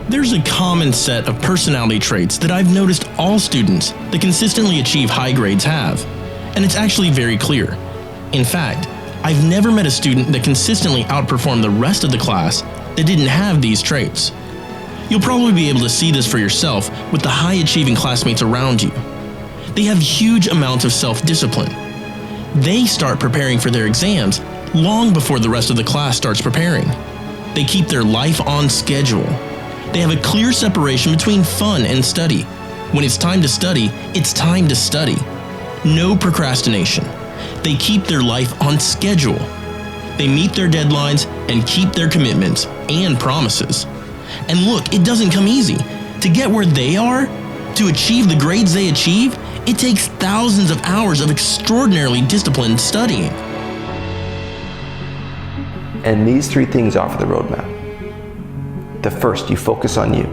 There's a common set of personality traits that I've noticed all students that consistently achieve high grades have, and it's actually very clear. In fact, I've never met a student that consistently outperformed the rest of the class that didn't have these traits. You'll probably be able to see this for yourself with the high-achieving classmates around you. They have huge amounts of self-discipline. They start preparing for their exams long before the rest of the class starts preparing. They keep their life on schedule. They have a clear separation between fun and study. When it's time to study, it's time to study. No procrastination. They keep their life on schedule. They meet their deadlines and keep their commitments and promises. And look, it doesn't come easy. To get where they are, to achieve the grades they achieve, it takes thousands of hours of extraordinarily disciplined studying. And these 3 things offer the roadmap. The first, you focus on you.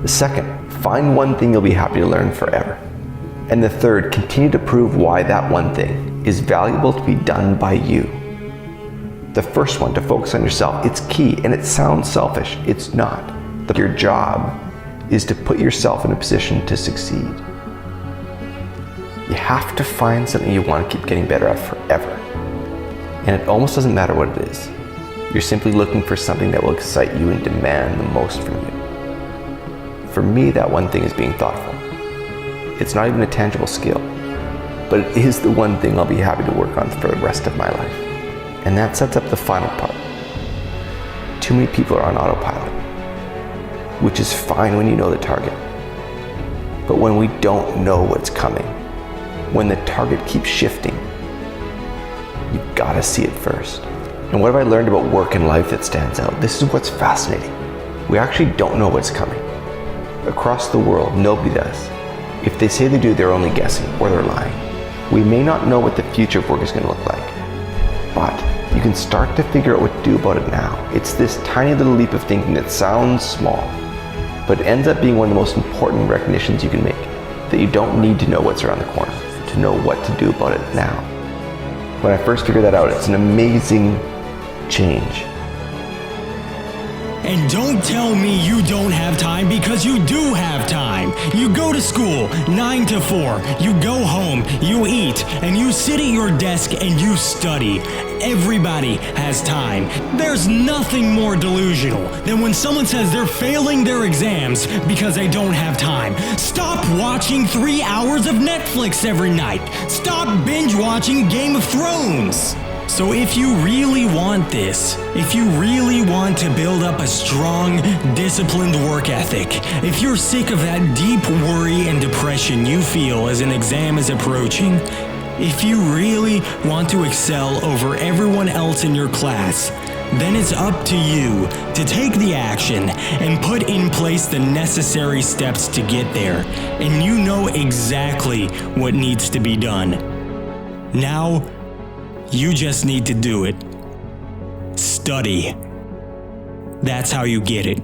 The second, find one thing you'll be happy to learn forever. And the third, continue to prove why that one thing is valuable to be done by you. The first one, to focus on yourself, it's key, and it sounds selfish. It's not. Your job is to put yourself in a position to succeed. You have to find something you want to keep getting better at forever. And it almost doesn't matter what it is. You're simply looking for something that will excite you and demand the most from you. For me, that one thing is being thoughtful. It's not even a tangible skill, but it is the one thing I'll be happy to work on for the rest of my life. And that sets up the final part. Too many people are on autopilot, which is fine when you know the target. But when we don't know what's coming, when the target keeps shifting, you've got to see it first. And what have I learned about work and life that stands out? This is what's fascinating. We actually don't know what's coming. Across the world, nobody does. If they say they do, they're only guessing or they're lying. We may not know what the future of work is going to look like, but you can start to figure out what to do about it now. It's this tiny little leap of thinking that sounds small, but it ends up being one of the most important recognitions you can make, that you don't need to know what's around the corner to know what to do about it now. When I first figured that out, it's an amazing change. And don't tell me you don't have time, because you do have time. You go to school 9 to 4, you go home, you eat, and you sit at your desk and you study. Everybody has time. There's nothing more delusional than when someone says they're failing their exams because they don't have time. Stop watching 3 hours of Netflix every night. Stop binge watching Game of Thrones. So if you really want this, if you really want to build up a strong, disciplined work ethic, if you're sick of that deep worry and depression you feel as an exam is approaching, if you really want to excel over everyone else in your class, then it's up to you to take the action and put in place the necessary steps to get there. And you know exactly what needs to be done. Now, you just need to do it. Study. That's how you get it.